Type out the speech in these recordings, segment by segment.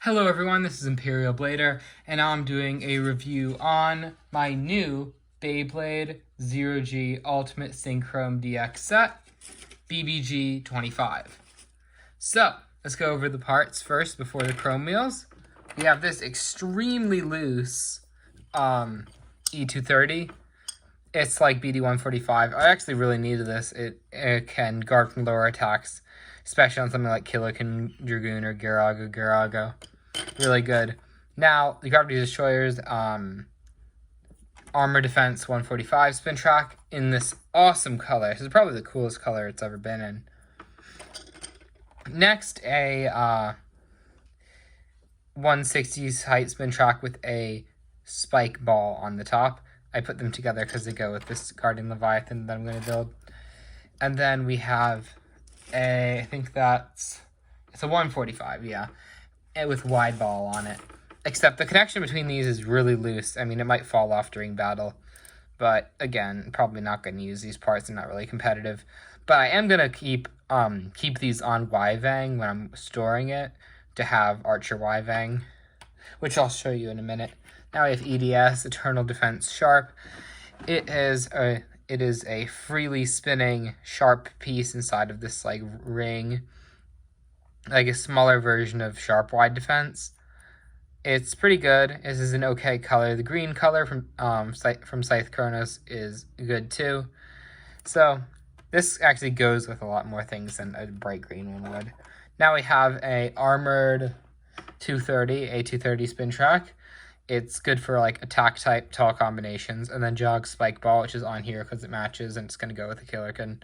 Hello everyone, this is Imperial Blader, and I'm doing a review on my new Beyblade Zero G Ultimate Synchrome DX set, BBG 25. So, let's go over the parts first before the chrome wheels. We have this extremely loose E230. It's like BD145. I actually really needed this. It can guard from lower attacks, especially on something like Kilokin, Dragoon, or Garago. Really good. Now, the Gravity Destroyer's Armor Defense 145 spin track in this awesome color. This is probably the coolest color it's ever been in. Next, a 160s height spin track with a spike ball on the top. I put them together because they go with this Guardian Leviathan that I'm going to build. And then we have a, I think it's a 145, yeah, with wide ball on it. Except the connection between these is really loose. I mean, it might fall off during battle. But again, probably not going to use these parts. They're not really competitive. But I am going to keep these on Wyvang when I'm storing it to have Archer Wyvang, which I'll show you in a minute. Now we have EDS, Eternal Defense Sharp. It is a freely spinning sharp piece inside of this like ring, like a smaller version of Sharp Wide Defense. It's pretty good. This is an okay color. The green color from Scythe Chronos is good too. So this actually goes with a lot more things than a bright green one would. Now we have a armored 230, a 230 spin track. It's good for like attack type tall combinations, and then Jog Spike Ball, which is on here because it matches and it's going to go with the Killerkin.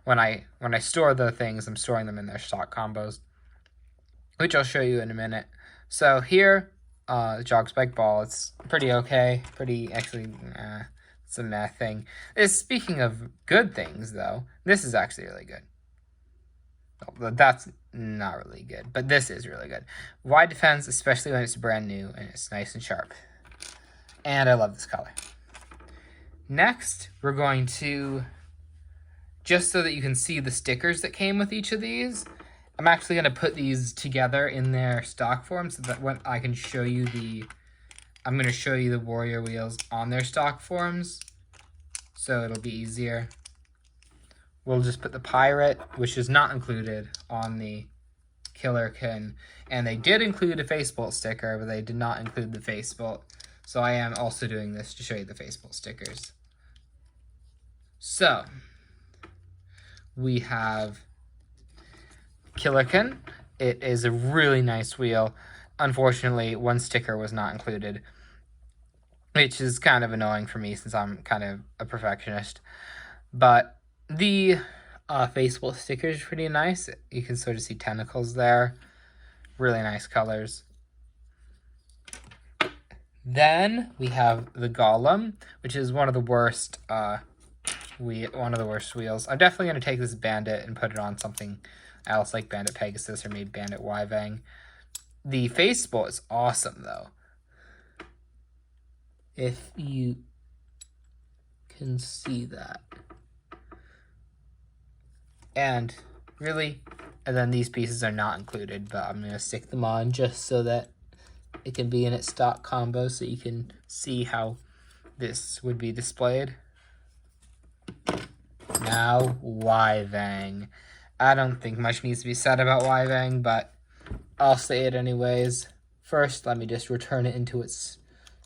When I store the things, I'm storing them in their stock combos, which I'll show you in a minute. So here, the Jog Spike Ball, it's pretty okay. It's a meh thing. Speaking of good things, though, this is actually really good. Well, that's not really good, but this is really good. Wide defense, especially when it's brand new and it's nice and sharp. And I love this color. Next, we're going to, just so that you can see the stickers that came with each of these, I'm actually going to put these together in their stock form so that when I can show you I'm going to show you the warrior wheels on their stock forms, so it'll be easier. We'll just put the pirate, which is not included, on the Killerkin. And they did include a Facebolt sticker, but they did not include the Facebolt. So I am also doing this to show you the Facebolt stickers. So, we have Killerkin. It is a really nice wheel. Unfortunately, one sticker was not included, which is kind of annoying for me since I'm kind of a perfectionist. But the Facebolt sticker is pretty nice. You can sort of see tentacles there. Really nice colors. Then we have the Golem, which is one of the worst wheels. I'm definitely going to take this Bandit and put it on something else like Bandit Pegasus or maybe Bandit Wyvang. The Facebolt is awesome though. If you can see that. And then these pieces are not included, but I'm going to stick them on just so that it can be in its stock combo so you can see how this would be displayed. Now, Wyvang. I don't think much needs to be said about Wyvang, but I'll say it anyways. First, let me just return it into its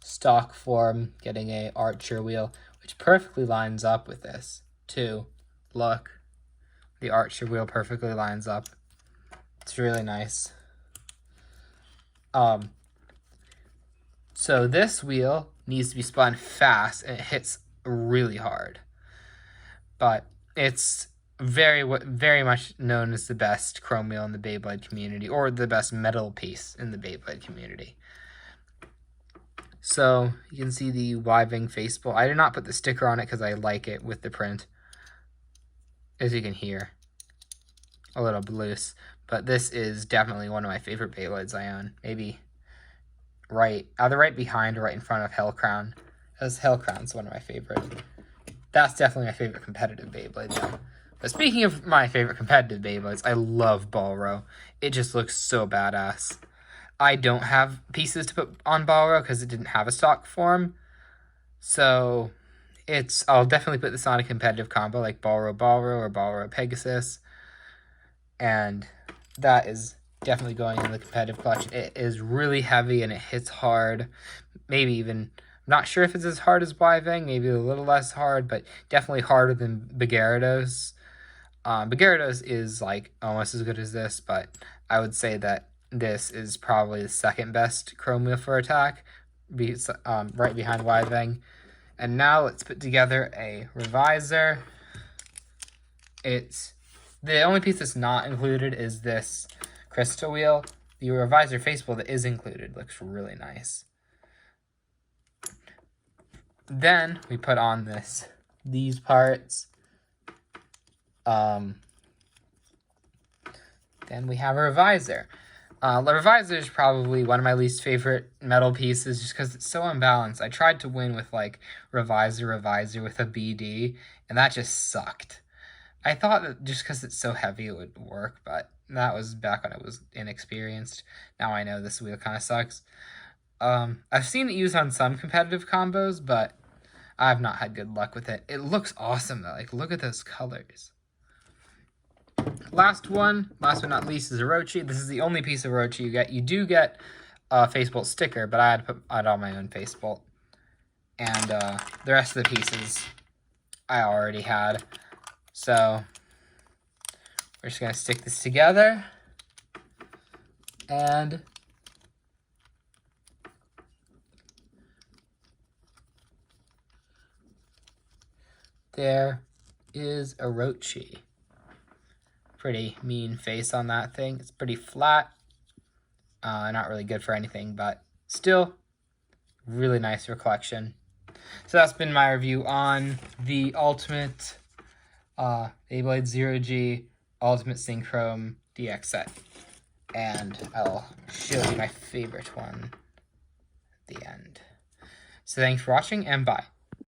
stock form, getting a Archer wheel, which perfectly lines up with this, too. Look. The Archer wheel perfectly lines up. It's really nice. So this wheel needs to be spun fast and it hits really hard. But it's very much known as the best chrome wheel in the Beyblade community, or the best metal piece in the Beyblade community. So you can see the Wyvang Facebolt. I did not put the sticker on it because I like it with the print. As you can hear, a little loose, but this is definitely one of my favorite Beyblades I own. Maybe either right behind or right in front of Hellcrown, as Hellcrown's one of my favorite. That's definitely my favorite competitive Beyblade though. But speaking of my favorite competitive Beyblades, I love Ballro. It just looks so badass. I don't have pieces to put on Balro because it didn't have a stock form. So I'll definitely put this on a competitive combo like Balro or Balro Pegasus. And that is definitely going in the competitive collection. It is really heavy and it hits hard. Maybe even, I'm not sure if it's as hard as Wyvang, maybe a little less hard, but definitely harder than Gyarados. Gyarados is like almost as good as this, but I would say that this is probably the second best Chrome Wheel for attack, right behind Wyvang. And now let's put together a Reviser. The only piece that's not included is this crystal wheel. The Reviser face wheel that is included looks really nice. Then we put on these parts. Then we have a Reviser. The Reviser is probably one of my least favorite metal pieces just because it's so unbalanced. I tried to win with like Reviser with a BD, and that just sucked. I thought that just because it's so heavy it would work, but that was back when I was inexperienced. Now I know this wheel kind of sucks. I've seen it used on some competitive combos, but I've not had good luck with it. It looks awesome though. Like, look at those colors. Last but not least, is Orochi. This is the only piece of Orochi you get. You do get a Facebolt sticker, but I had to put on my own Facebolt. And the rest of the pieces I already had. So we're just going to stick this together. And there is Orochi. Pretty mean face on that thing. It's pretty flat. Not really good for anything, but still really nice for collection. So that's been my review on the Ultimate Beyblade Zero G Ultimate Synchrome DX set. And I'll show you my favorite one at the end. So thanks for watching, and bye.